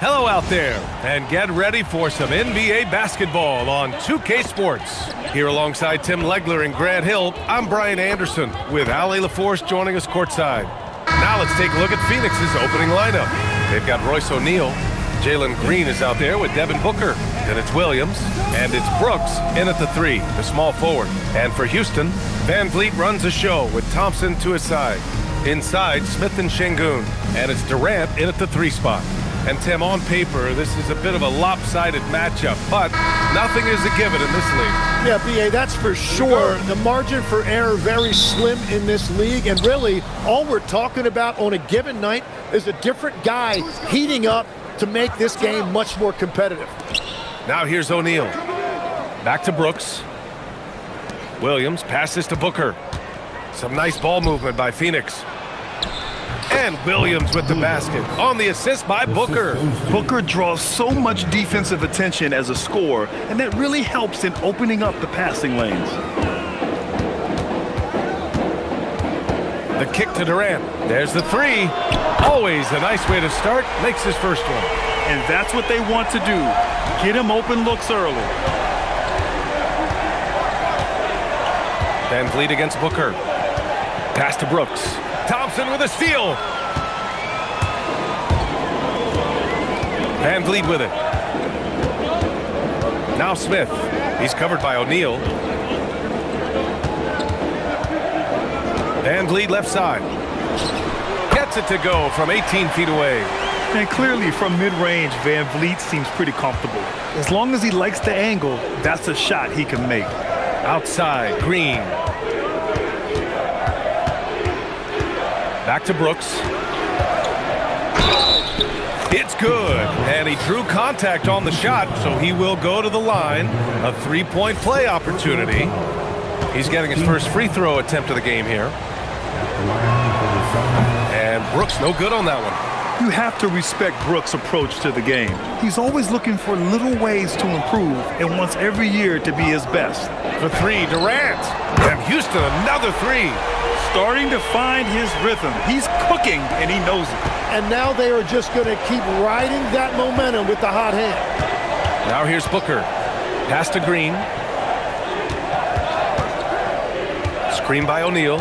Hello out there, and get ready for some NBA basketball on 2K Sports. Here alongside Tim Legler and Grant Hill, I'm Brian Anderson with Ali LaForce joining us courtside. Now let's take a look at Phoenix's opening lineup. They've got Royce O'Neal. Jalen Green is out there with Devin Booker. Then it's Williams, and it's Brooks in at the 3, the small forward. And for Houston, Van Vliet runs the show with Thompson to his side. Inside, Smith and Şengün, and it's Durant in at the 3 spot. And Tim, on paper, this is a bit of a lopsided matchup, but nothing is a given in this league. Yeah, B.A., that's for sure. The margin for error very slim in this league, and really, all we're talking about on a given night is a different guy heating up to make this game much more competitive. Now here's O'Neal. Back to Brooks. Williams passes to Booker. Some nice ball movement by Phoenix. And Williams with the basket on the assist by Booker. Booker draws so much defensive attention as a scorer, and that really helps in opening up the passing lanes. The kick to Durant. There's the 3. Always a nice way to start. Makes his first one. And that's what they want to do. Get him open looks early. Van Vliet against Booker. Pass to Brooks. Thompson with a steal. Van Vliet with it. Now Smith. He's covered by O'Neal. Van Vliet left side. Gets it to go from 18 feet away. And clearly from mid-range, Van Vliet seems pretty comfortable. As long as he likes the angle, that's a shot he can make. Outside, Green. Back to Brooks. It's good. And he drew contact on the shot, so he will go to the line. A 3-point play opportunity. He's getting his first free throw attempt of the game here. And Brooks no good on that one. You have to respect Brooks' approach to the game. He's always looking for little ways to improve and wants every year to be his best. For 3, Durant. And Houston, another 3. Starting to find his rhythm. He's cooking, and he knows it. And now they are just going to keep riding that momentum with the hot hand. Now here's Booker. Pass to Green. Screen by O'Neal.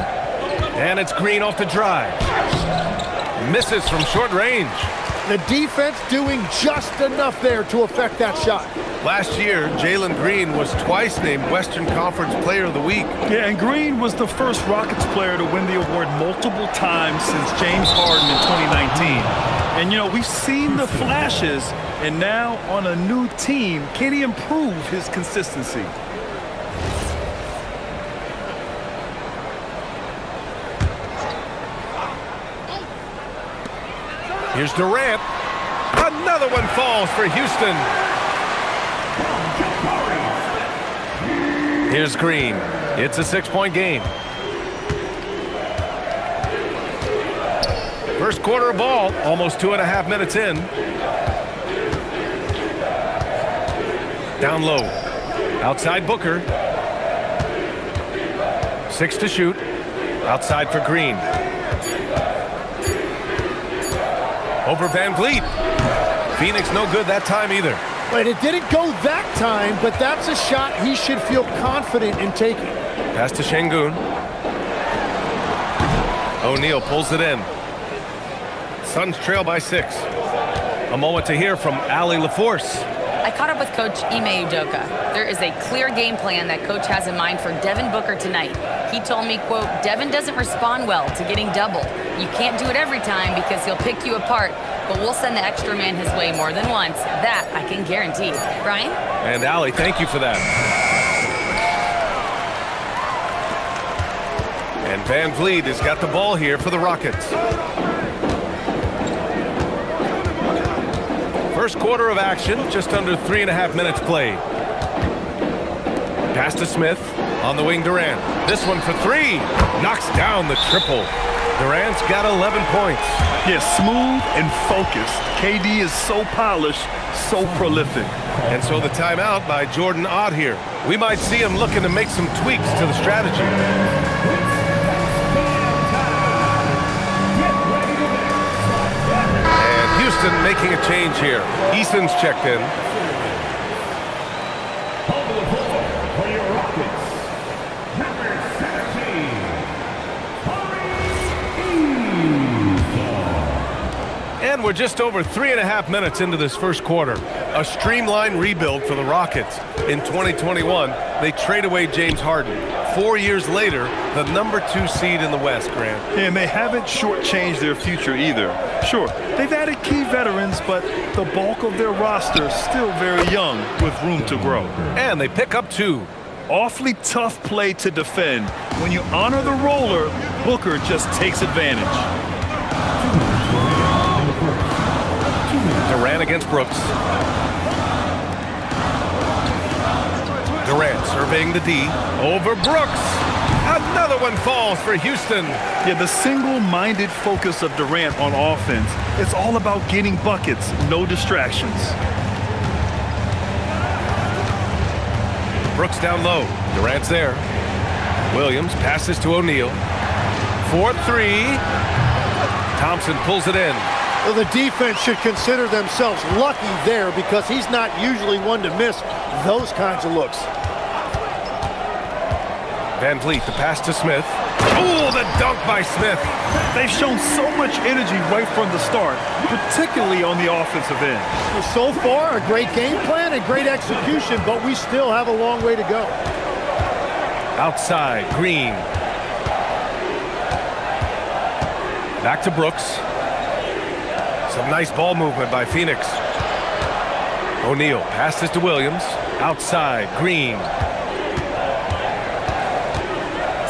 And it's Green off the drive. Misses from short range. The defense doing just enough there to affect that shot. Last year, Jalen Green was twice named Western Conference Player of the Week. Yeah, and Green was the first Rockets player to win the award multiple times since James Harden in 2019. And, you know, we've seen the flashes, and now on a new team, can he improve his consistency? Here's Durant. Another one falls for Houston. Here's Green. It's a 6-point game. First quarter of ball, almost 2.5 minutes in. Down low. Outside Booker. 6 to shoot. Outside for Green. Over Van Vliet. Phoenix no good that time either. But it didn't go that time, but that's a shot he should feel confident in taking. Pass to Şengün. O'Neal pulls it in. Suns trail by 6. A moment to hear from Ali LaForce. I caught up with Coach Ime Udoka. There is a clear game plan that Coach has in mind for Devin Booker tonight. He told me, quote, Devin doesn't respond well to getting doubled. You can't do it every time because he'll pick you apart, but we'll send the extra man his way more than once. That I can guarantee. Brian? And Ali, thank you for that. And Van Vliet has got the ball here for the Rockets. First quarter of action, just under 3.5 minutes played. Pass to Smith, on the wing Durant. This one for 3, knocks down the triple. Durant's got 11 points. Yeah, smooth and focused. KD is so polished, so prolific. And so the timeout by Jordan Ott here. We might see him looking to make some tweaks to the strategy. Houston making a change here. Eason's checked in. For your Rockets, number 17, And we're just over 3.5 minutes into this first quarter. A streamlined rebuild for the Rockets. In 2021, they trade away James Harden. 4 years later, the number 2 seed in the West, Grant. And they haven't shortchanged their future either. Sure, they've added key veterans, but the bulk of their roster is still very young with room to grow. And they pick up 2. Awfully tough play to defend. When you honor the roller, Booker just takes advantage. Durant against Brooks. Durant surveying the D. Over Brooks. Another one falls for Houston. Yeah, the single-minded focus of Durant on offense, it's all about getting buckets, no distractions. Brooks down low. Durant's there. Williams passes to O'Neal. 4-3. Thompson pulls it in. Well, the defense should consider themselves lucky there because he's not usually one to miss those kinds of looks. Van Vliet, the pass to Smith. Oh, the dunk by Smith. They've shown so much energy right from the start, particularly on the offensive end. So far, a great game plan and great execution, but we still have a long way to go. Outside, Green. Back to Brooks. Some nice ball movement by Phoenix. O'Neal passes to Williams. Outside, Green.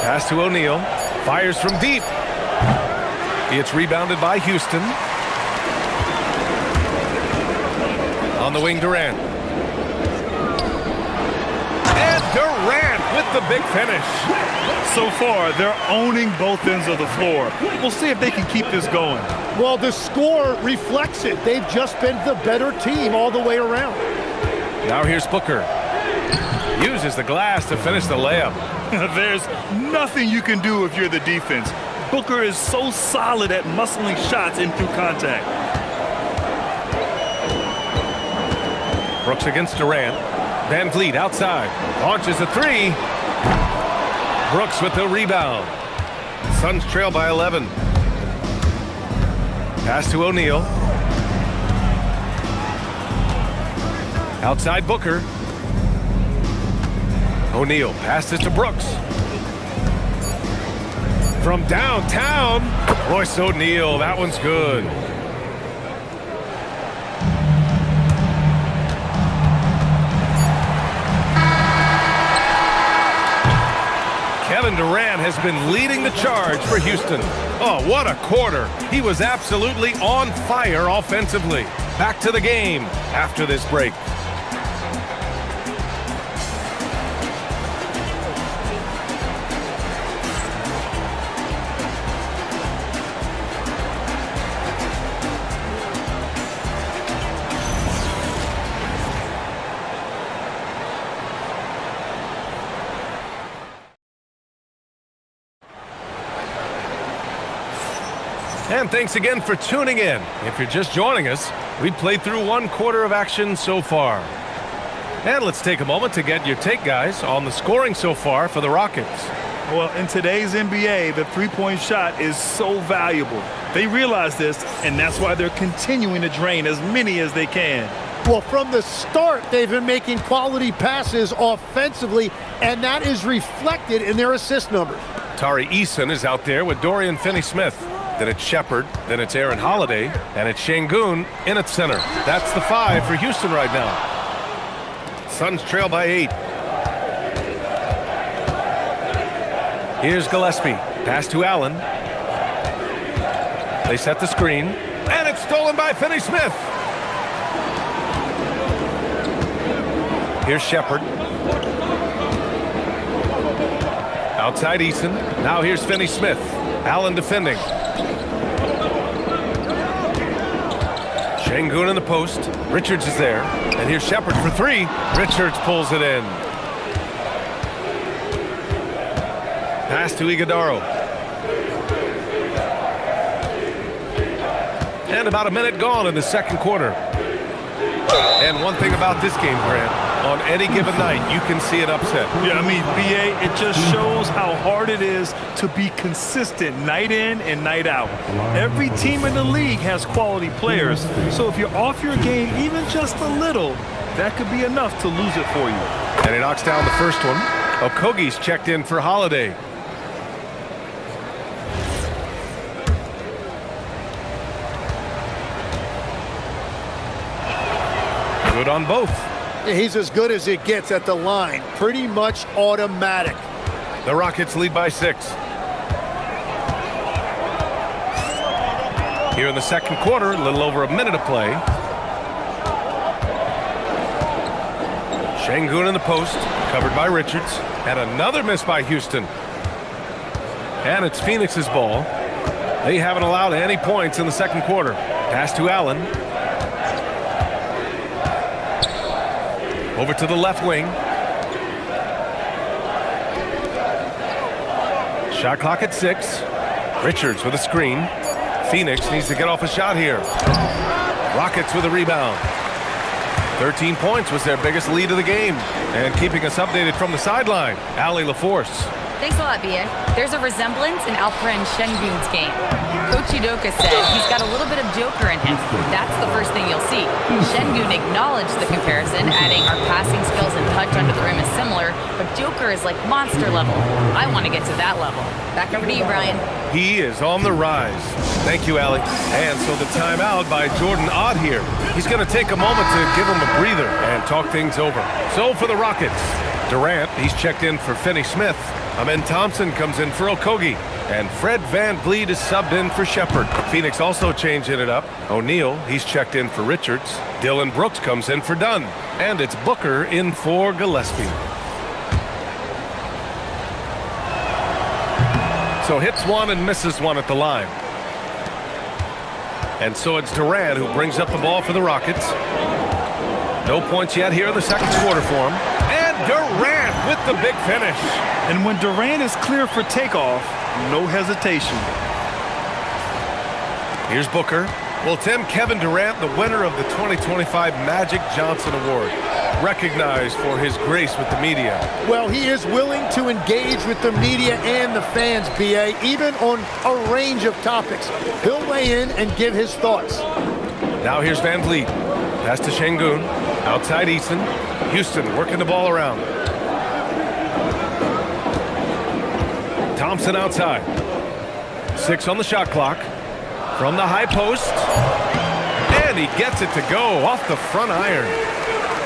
Pass to O'Neal. Fires from deep. It's rebounded by Houston. On the wing, Durant. And Durant with the big finish. So far, they're owning both ends of the floor. We'll see if they can keep this going. Well, the score reflects it. They've just been the better team all the way around. Now here's Booker. Uses the glass to finish the layup. There's nothing you can do if you're the defense. Booker is so solid at muscling shots in through contact. Brooks against Durant. Van Vliet outside. Launches a 3. Brooks with the rebound. Suns trail by 11. Pass to O'Neal. Outside Booker. O'Neal passes to Brooks. From downtown, Royce O'Neal, that one's good. Kevin Durant has been leading the charge for Houston. Oh, what a quarter. He was absolutely on fire offensively. Back to the game after this break. And thanks again for tuning in. If you're just joining us, we played through 1 quarter of action so far. And let's take a moment to get your take, guys, on the scoring so far for the Rockets. Well, in today's NBA, the three-point shot is so valuable. They realize this, and that's why they're continuing to drain as many as they can. Well, from the start, they've been making quality passes offensively, and that is reflected in their assist numbers. Tari Eason is out there with Dorian Finney-Smith. Then it's Shepard, then it's Aaron Holiday, and it's Şengün in at center. That's the 5 for Houston right now. Suns trail by 8. Here's Gillespie. Pass to Allen. They set the screen, and it's stolen by Finney-Smith. Here's Shepard. Outside Eason. Now here's Finney-Smith. Allen defending. Şengün in the post. Richards is there. And here's Shepard for 3. Richards pulls it in. Pass to Iguodaro. And about a minute gone in the second quarter. And one thing about this game, Grant, on any given night, you can see an upset. Yeah, I mean, BA, it just shows how hard it is to be consistent night in and night out. Every team in the league has quality players, so if you're off your game even just a little, that could be enough to lose it for you. And he knocks down the first one. Okogie's checked in for Holiday. Good on both. He's as good as it gets at the line. Pretty much automatic. The Rockets lead by 6. Here in the second quarter, a little over a minute of play. Şengün in the post, covered by Richards. And another miss by Houston. And it's Phoenix's ball. They haven't allowed any points in the second quarter. Pass to Allen. Over to the left wing. Shot clock at 6. Richards with a screen. Phoenix needs to get off a shot here. Rockets with a rebound. 13 points was their biggest lead of the game. And keeping us updated from the sideline, Allie LaForce. Thanks a lot, B.A. There's a resemblance in Alperen Şengün's game. Coach Udoka said he's got a little bit of Joker in him. That's the first thing you'll see. Şengün acknowledged the comparison, adding our passing skills and touch under the rim is similar, but Joker is like monster level. I want to get to that level. Back over to you, Brian. He is on the rise. Thank you, Allie. And so the timeout by Jordan Ott here. He's going to take a moment to give him a breather and talk things over. So for the Rockets, Durant, he's checked in for Finney Smith. Amen Thompson comes in for Okogie. And Fred VanVleet is subbed in for Shepard. Phoenix also changing it up. O'Neal, he's checked in for Richards. Dylan Brooks comes in for Dunn. And it's Booker in for Gillespie. So hits one and misses one at the line. And so it's Durant who brings up the ball for the Rockets. No points yet here in the second quarter for him. And Durant with the big finish. And when Durant is clear for takeoff, no hesitation. Here's Booker. Well, Tim, Kevin Durant, the winner of the 2025 Magic Johnson Award, recognized for his grace with the media. Well, he is willing to engage with the media and the fans, B.A., even on a range of topics. He'll weigh in and give his thoughts. Now here's VanVleet. Pass to Şengün. Outside Eason. Houston working the ball around. Thompson outside. 6 on the shot clock. From the high post. And he gets it to go off the front iron.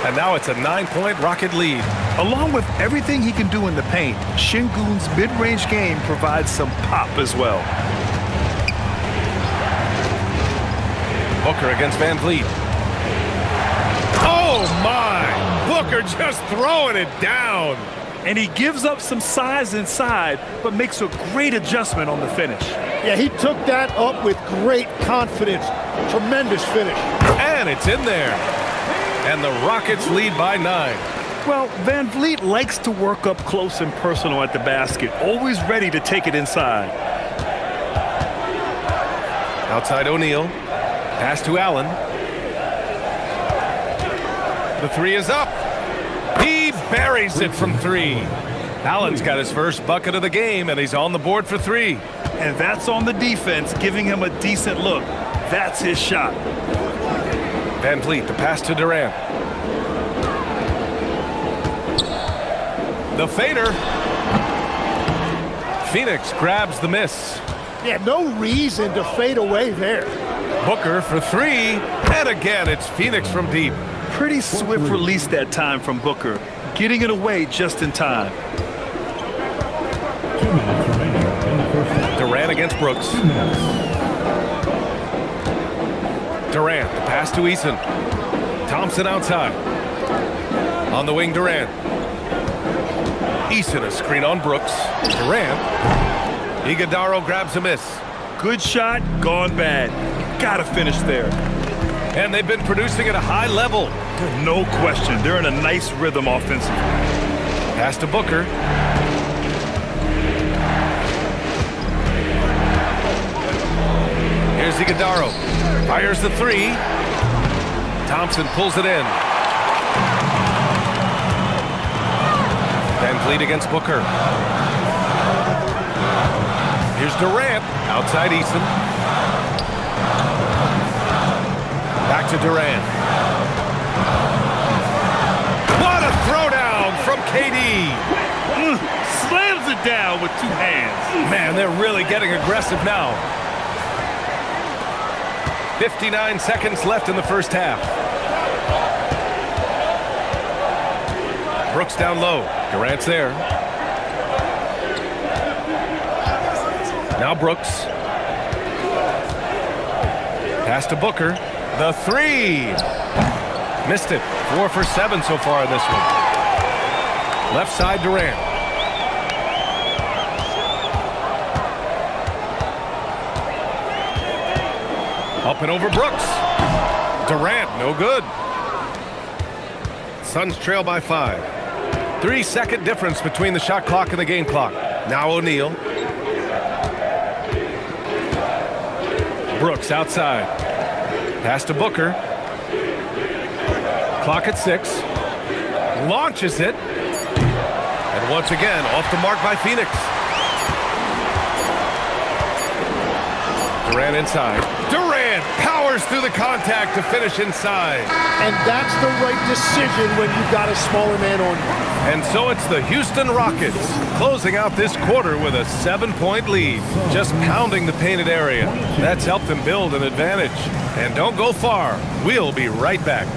And now it's a 9-point Rocket lead. Along with everything he can do in the paint, Şengün's mid-range game provides some pop as well. Booker against VanVleet. Oh my! Booker just throwing it down. And he gives up some size inside, but makes a great adjustment on the finish. Yeah, he took that up with great confidence. Tremendous finish. And it's in there. And the Rockets lead by 9. Well, VanVleet likes to work up close and personal at the basket, always ready to take it inside. Outside O'Neal. Pass to Allen. The 3 is up. He buries it from 3. Allen's got his first bucket of the game, and he's on the board for 3. And that's on the defense, giving him a decent look. That's his shot. VanVleet, the pass to Durant. The fader. Phoenix grabs the miss. Yeah, no reason to fade away there. Booker for 3. And again, it's Phoenix from deep. Pretty swift release that time from Booker, getting it away just in time. 2 minutes remaining in the first half. Durant against Brooks. 2 minutes. Durant, the pass to Eason. Thompson outside. On the wing, Durant. Eason, a screen on Brooks. Durant. Iguodala grabs a miss. Good shot, gone bad. Gotta finish there. And they've been producing at a high level. No question, they're in a nice rhythm offensively. Pass to Booker. Here's Iguodala. Fires the three. Thompson pulls it in. Van Vliet against Booker. Here's Durant, outside Easton. Back to Durant. What a throwdown from KD. Slams it down with two hands. Man, they're really getting aggressive now. 59 seconds left in the first half. Brooks down low. Durant's there. Now Brooks. Pass to Booker. The three. Missed it. 4 for 7 so far in this one. Left side Durant. Up and over Brooks. Durant, no good. Suns trail by 5. 3-second difference between the shot clock and the game clock. Now O'Neal. Brooks outside. Pass to Booker. Clock at 6. Launches it. And once again, off the mark by Phoenix. Durant inside. Durant powers through the contact to finish inside. And that's the right decision when you've got a smaller man on you. And so it's the Houston Rockets closing out this quarter with a 7-point lead, just pounding the painted area. That's helped them build an advantage. And don't go far. We'll be right back.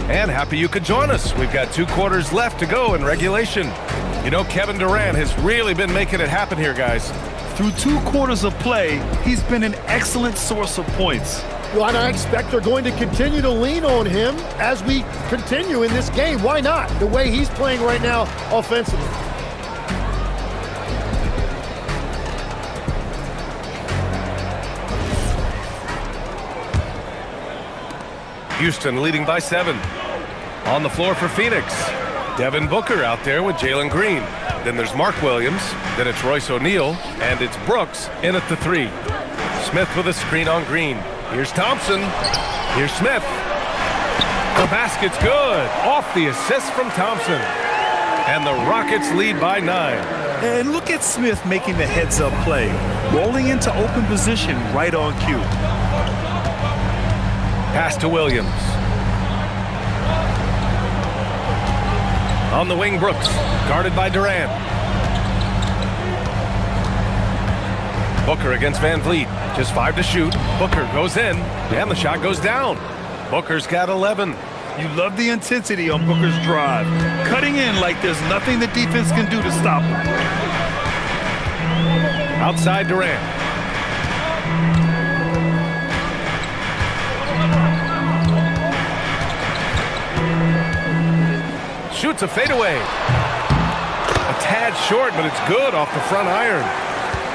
And happy you could join us. We've got 2 quarters left to go in regulation. You know, Kevin Durant has really been making it happen here, guys. Through 2 quarters of play, he's been an excellent source of points. Well, and I expect they're going to continue to lean on him as we continue in this game. Why not? The way he's playing right now offensively. Houston leading by 7. On the floor for Phoenix. Devin Booker out there with Jalen Green. Then there's Mark Williams. Then it's Royce O'Neal. And it's Brooks in at the 3. Smith with a screen on Green. Here's Thompson. Here's Smith. The basket's good. Off the assist from Thompson. And the Rockets lead by 9. And look at Smith making the heads-up play. Rolling into open position right on cue. Pass to Williams. On the wing, Brooks, guarded by Durant. Booker against Van Vliet. Just 5 to shoot. Booker goes in, and the shot goes down. Booker's got 11. You love the intensity on Booker's drive. Cutting in like there's nothing the defense can do to stop him. Outside Durant. Shoots a fadeaway. A tad short, but it's good off the front iron.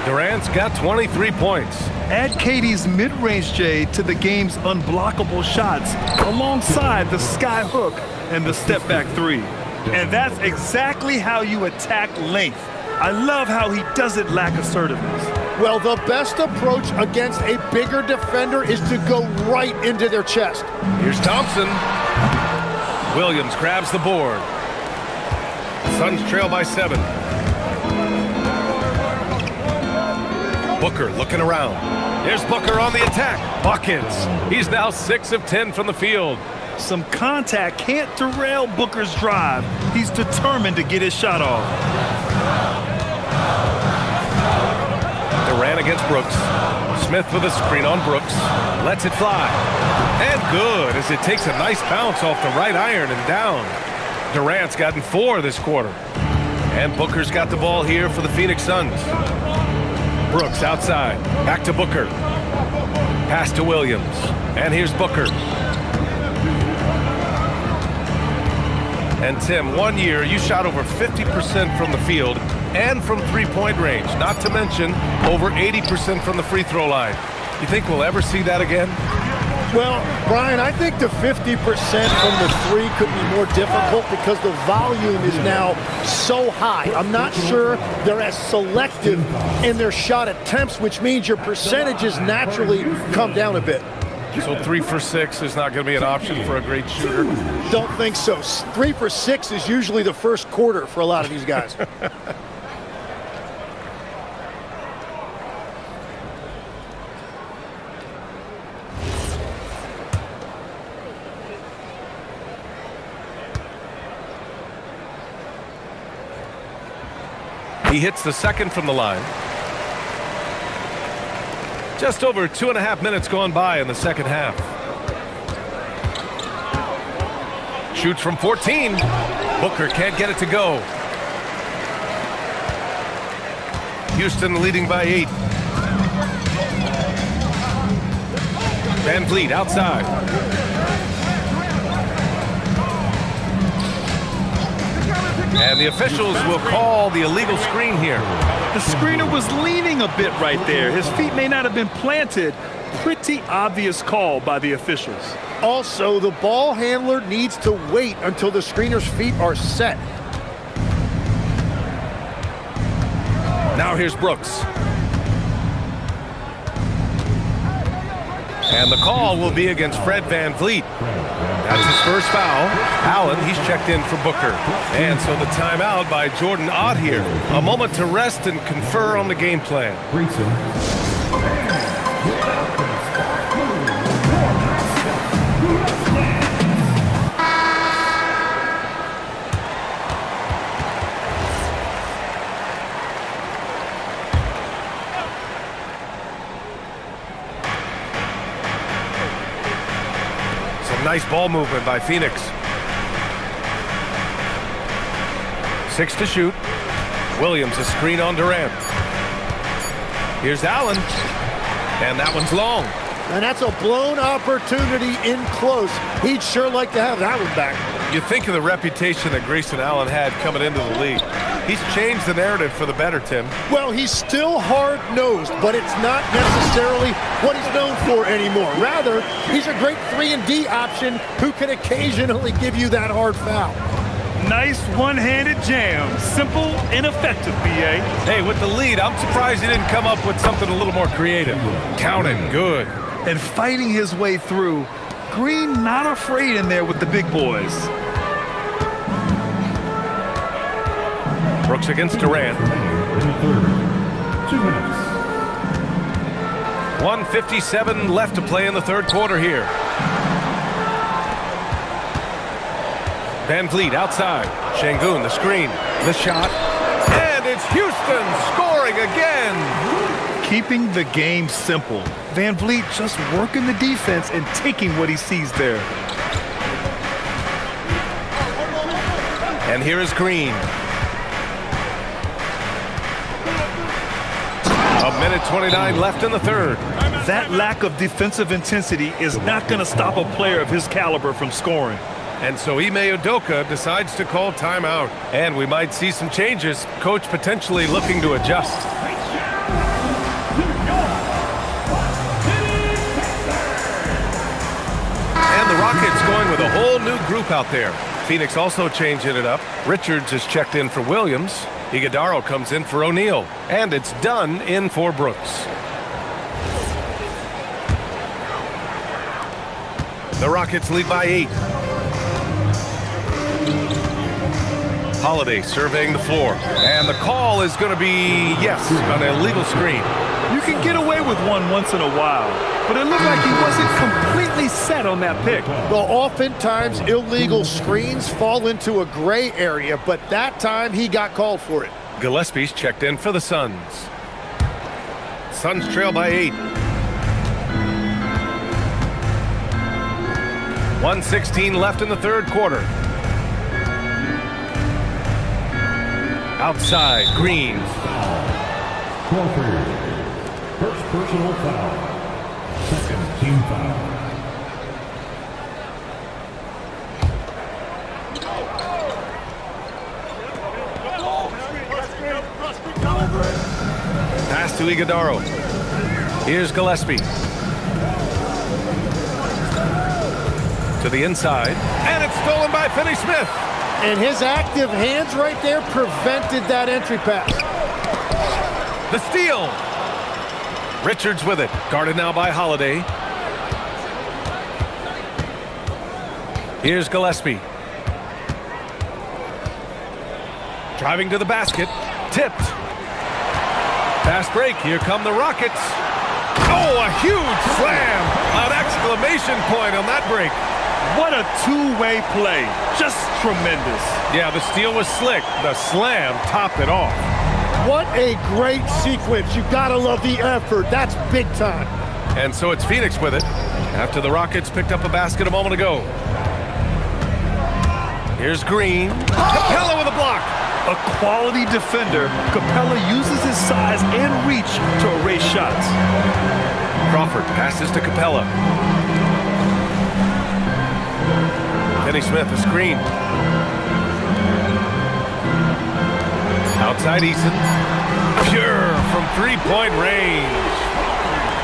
Durant's got 23 points. Add KD's mid-range J to the game's unblockable shots alongside the sky hook and the step-back 3. And that's exactly how you attack length. I love how he doesn't lack assertiveness. Well, the best approach against a bigger defender is to go right into their chest. Here's Thompson. Williams grabs the board. Suns trail by 7. Booker looking around. Here's Booker on the attack. Buckets. He's now 6 of 10 from the field. Some contact can't derail Booker's drive. He's determined to get his shot off. Durant against Brooks. Smith with a screen on Brooks. Lets it fly. And good, as it takes a nice bounce off the right iron and down. Durant's gotten 4 this quarter. And Booker's got the ball here for the Phoenix Suns. Brooks outside. Back to Booker. Pass to Williams. And here's Booker. And Tim, 1 year you shot over 50% from the field and from three-point range, not to mention over 80% from the free throw line. You think we'll ever see that again? Well, Brian, I think the 50% from the three could be more difficult because the volume is now so high. I'm not sure they're as selective in their shot attempts, which means your percentages naturally come down a bit. So 3 for 6 is not going to be an option for a great shooter? Don't think so. 3 for 6 is usually the first quarter for a lot of these guys. He hits the second from the line. Just over 2.5 minutes gone by in the second half. Shoots from 14. Booker can't get it to go. Houston leading by 8. Van Vliet outside. And the officials will call the illegal screen here. The screener was leaning a bit right there. His feet may not have been planted. Pretty obvious call by the officials. Also, the ball handler needs to wait until the screener's feet are set. Now here's Brooks. And the call will be against Fred Van Vliet. That's his first foul. Allen, he's checked in for Booker. And so the timeout by Jordan Ott here. A moment to rest and confer on the game plan. Nice ball movement by Phoenix. 6 to shoot. Williams a screen on Durant. Here's Allen. And that one's long. And that's a blown opportunity in close. He'd sure like to have that one back. You think of the reputation that Grayson Allen had coming into the league. He's changed the narrative for the better, Tim. Well, he's still hard-nosed, but it's not necessarily what he's known for anymore. Rather, he's a great 3-and-D option who can occasionally give you that hard foul. Nice one-handed jam. Simple and effective, B.A. Hey, with the lead, I'm surprised he didn't come up with something a little more creative. Counted, good. And fighting his way through. Green not afraid in there with the big boys. Brooks against Durant. 2 minutes. 1:57 left to play in the third quarter here. Van Vliet outside. Şengün, the screen, the shot, and it's Houston scoring again. Keeping the game simple. Van Vliet just working the defense and taking what he sees there. And here is Green. 1:29 left in the third. That lack of defensive intensity is not going to stop a player of his caliber from scoring. And so Ime Udoka decides to call timeout. And we might see some changes. Coach potentially looking to adjust. And the Rockets going with a whole new group out there. Phoenix also changing it up. Richards is checked in for Williams. Iguodala comes in for O'Neal. And it's Dunn in for Brooks. The Rockets lead by 8. Holiday surveying the floor. And the call is going to be, yes, an illegal screen. You can get away with one once in a while, but it looked like he wasn't completely set on that pick. Well, oftentimes illegal screens fall into a gray area, but that time he got called for it. Gillespie's checked in for the Suns. Suns trail by 8. 1:16 left in the third quarter. Outside, Green. Crawford. First personal foul. Second team foul. Pass to Iguodaro. Here's Gillespie. To the inside, and it's stolen by Finney-Smith. And his active hands right there prevented that entry pass. The steal. Richards with it. Guarded now by Holiday. Here's Gillespie. Driving to the basket. Tipped. Fast break. Here come the Rockets. Oh, a huge slam. An exclamation point on that break. What a two-way play. Just tremendous. Yeah, the steal was slick. The slam topped it off. What a great sequence. You gotta love the effort. That's big time. And so it's Phoenix with it after the Rockets picked up a basket a moment ago. Here's Green. Capella with a block. A quality defender, Capella uses his size and reach to erase shots. Crawford passes to Capella. Finney-Smith, a screen. Outside Eason. Pure from three-point range.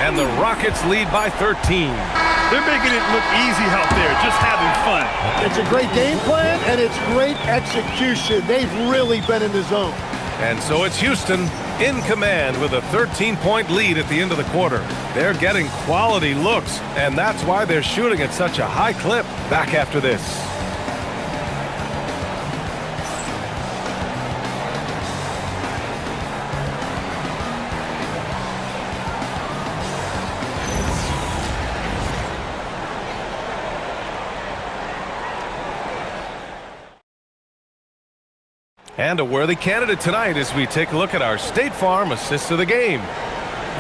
And the Rockets lead by 13. They're making it look easy out there, just having fun. It's a great game plan, and it's great execution. They've really been in the zone. And so it's Houston in command with a 13-point lead at the end of the quarter. They're getting quality looks, and that's why they're shooting at such a high clip. Back after this. And a worthy candidate tonight as we take a look at our State Farm Assist of the Game.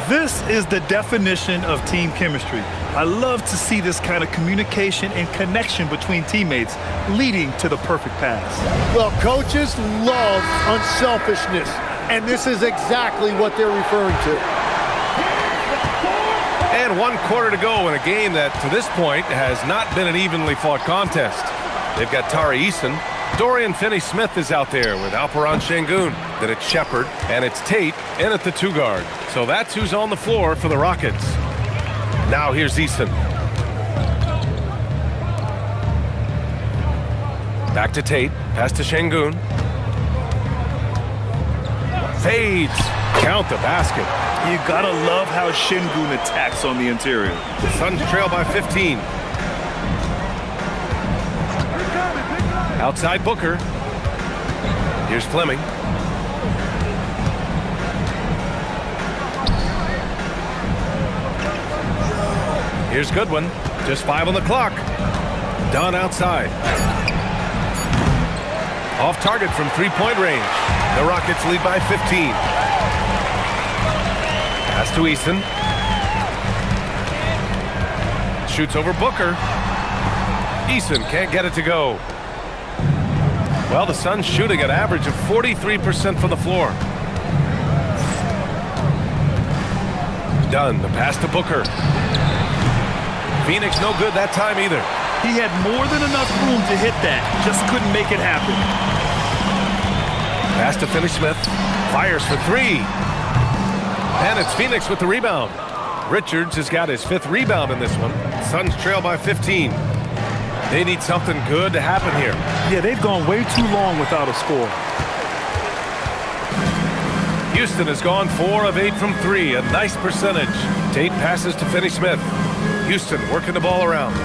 This is the definition of team chemistry. I love to see this kind of communication and connection between teammates leading to the perfect pass. Well, coaches love unselfishness, and this is exactly what they're referring to. And 1 quarter to go in a game that, to this point, has not been an evenly fought contest. They've got Tari Eason. Dorian Finney-Smith is out there with Alperon Şengün. Then it's Shepard, and it's Tate in at the 2 guard. So that's who's on the floor for the Rockets. Now here's Eason. Back to Tate. Pass to Şengün. Fades. Count the basket. You gotta love how Şengün attacks on the interior. The Suns trail by 15. Outside Booker. Here's Fleming. Here's Goodwin. Just 5 on the clock. Dunn outside. Off target from 3-point range. The Rockets lead by 15. Pass to Eason. Shoots over Booker. Eason can't get it to go. Well, the Suns shooting an average of 43% from the floor. Dunn, the pass to Booker. Phoenix no good that time either. He had more than enough room to hit that, just couldn't make it happen. Pass to Finney-Smith. Fires for 3. And it's Phoenix with the rebound. Richards has got his 5th rebound in this one. Suns trail by 15. They need something good to happen here. Yeah, they've gone way too long without a score. Houston has gone 4 of 8 from 3, a nice percentage. Tate passes to Finney-Smith. Houston working the ball around.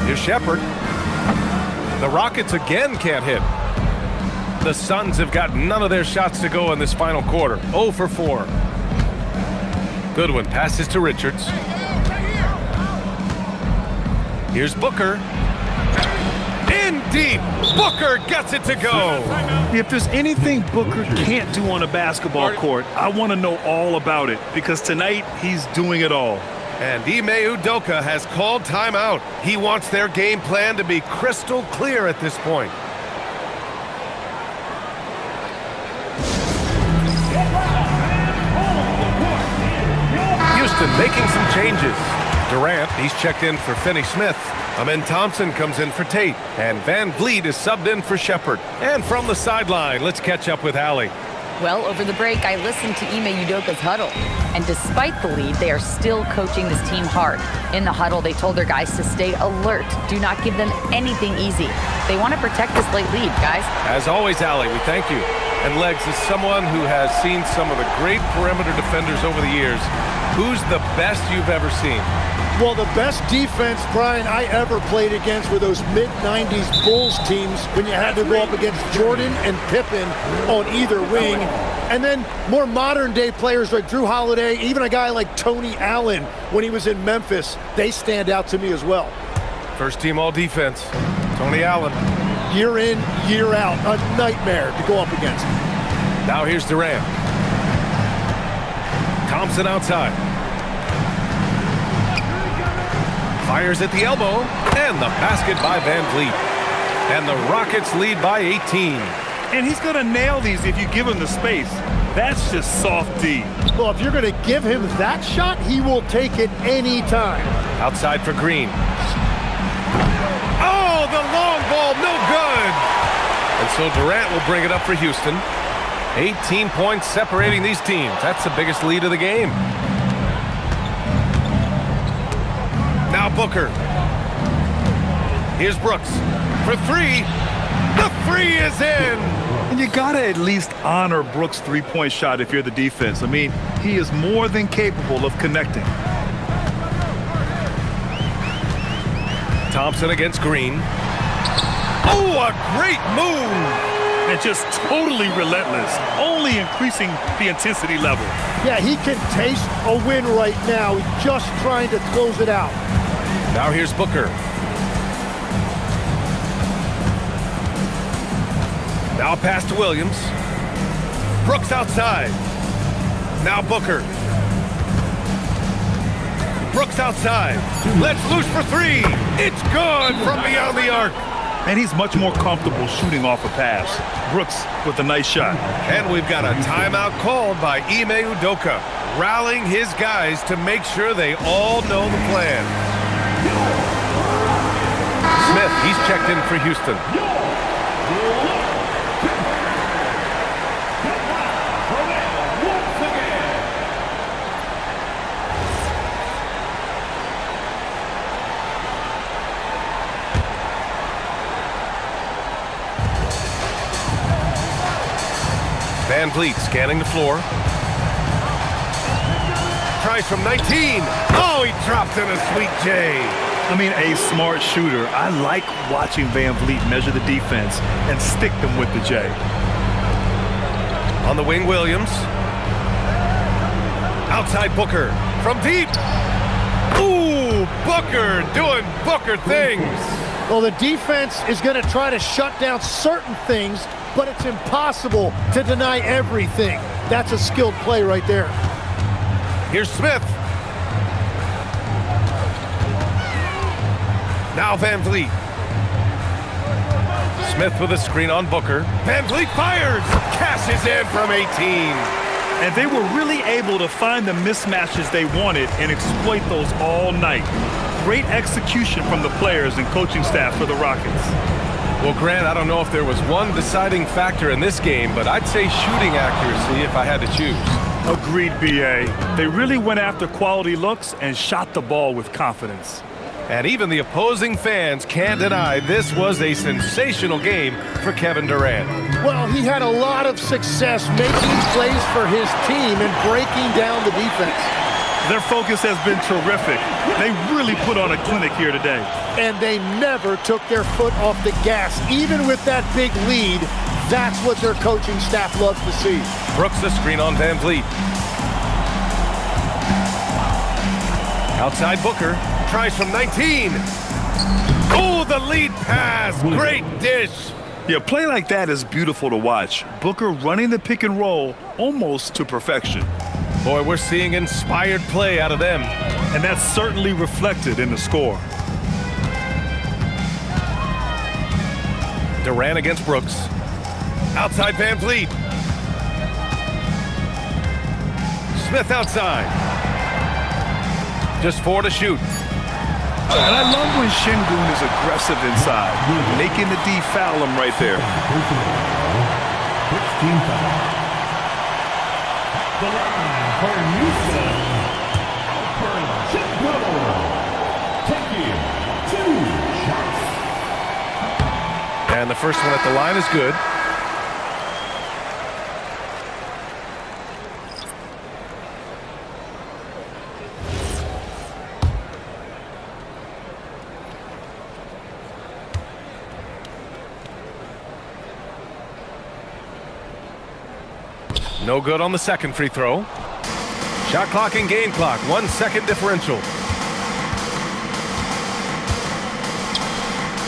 Here's Shepard. The Rockets again can't hit. The Suns have got none of their shots to go in this final quarter. 0 for 4. Goodwin passes to Richards. Here's Booker. In deep. Booker gets it to go. If there's anything Booker can't do on a basketball court, I want to know all about it because tonight he's doing it all. And Ime Udoka has called timeout. He wants their game plan to be crystal clear at this point. Houston making some changes. Durant, he's checked in for Finney-Smith. Amen Thompson comes in for Tate. And Van Vliet is subbed in for Shepard. And from the sideline, let's catch up with Allie. Well, over the break, I listened to Ime Udoka's huddle. And despite the lead, they are still coaching this team hard. In the huddle, they told their guys to stay alert. Do not give them anything easy. They want to protect this late lead, guys. As always, Allie, we thank you. And Legs, as someone who has seen some of the great perimeter defenders over the years, who's the best you've ever seen? Well, the best defense, Brian, I ever played against were those mid-90s Bulls teams when you had to go up against Jordan and Pippen on either wing. And then more modern-day players like Drew Holiday, even a guy like Tony Allen when he was in Memphis, they stand out to me as well. First team all defense, Tony Allen. Year in, year out, a nightmare to go up against. Now here's Durant. Thompson outside. Fires at the elbow, and the basket by Van Vliet. And the Rockets lead by 18. And he's going to nail these if you give him the space. That's just soft D. Well, if you're going to give him that shot, he will take it any time. Outside for Green. Oh, the long ball, no good. And so Durant will bring it up for Houston. 18 points separating these teams. That's the biggest lead of the game. Now Booker. Here's Brooks for three. The three is in. And you got to at least honor Brooks' three-point shot if you're the defense. I mean, he is more than capable of connecting. Thompson against Green. Oh, a great move. And just totally relentless, only increasing the intensity level. Yeah, he can taste a win right now. He's just trying to close it out. Now here's Booker. Now a pass to Williams. Brooks outside. Now Booker. Brooks outside. Let's loose for three. It's good from beyond the arc. And he's much more comfortable shooting off a pass. Brooks with a nice shot. And we've got a timeout called by Ime Udoka, rallying his guys to make sure they all know the plan. Smith, he's checked in for Houston. Van Vliet scanning the floor. Tries from 19. Oh, he dropped in a sweet J. I mean, a smart shooter. I like watching Van Vliet measure the defense and stick them with the J. On the wing, Williams. Outside Booker. From deep. Ooh, Booker doing Booker things. Well, the defense is going to try to shut down certain things, but it's impossible to deny everything. That's a skilled play right there. Here's Smith. Now Van Vliet. Smith with a screen on Booker. Van Vliet fires. Cashes in from 18. And they were really able to find the mismatches they wanted and exploit those all night. Great execution from the players and coaching staff for the Rockets. Well, Grant, I don't know if there was one deciding factor in this game, but I'd say shooting accuracy if I had to choose. Agreed, B.A. They really went after quality looks and shot the ball with confidence. And even the opposing fans can't deny this was a sensational game for Kevin Durant. Well, he had a lot of success making plays for his team and breaking down the defense. Their focus has been terrific. They really put on a clinic here today. And they never took their foot off the gas. Even with that big lead, that's what their coaching staff loves to see. Brooks the screen on Van Vliet. Outside Booker. Tries from 19. Oh, the the lead pass. Great dish. Yeah, play like that is beautiful to watch. Booker running the pick and roll almost to perfection. Boy, we're seeing inspired play out of them. And that's certainly reflected in the score. Durant against Brooks. Outside Van Vliet. Smith outside. Just 4 to shoot. And I love when Şengün is aggressive inside, making the D foul him right there. 16 foul. The line for Houston. Taking 2 shots. And the first one at the line is good. No good on the second free throw. Shot clock and game clock, 1 second differential.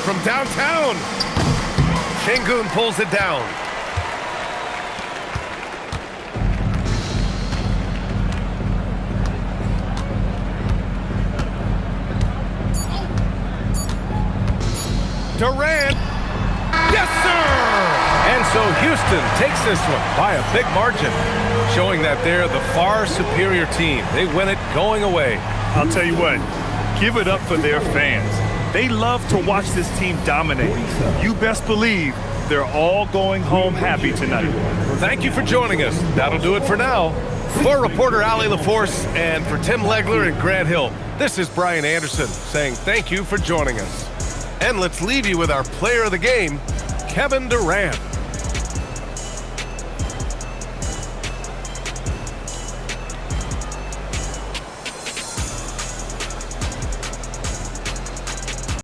From downtown, Şengün pulls it down. Durant, yes sir! And so Houston takes this one by a big margin, showing that they're the far superior team. They win it going away. I'll tell you what, give it up for their fans. They love to watch this team dominate. You best believe they're all going home happy tonight. Thank you for joining us. That'll do it for now. For reporter Allie LaForce and for Tim Legler and Grant Hill, this is Brian Anderson saying thank you for joining us. And let's leave you with our player of the game, Kevin Durant.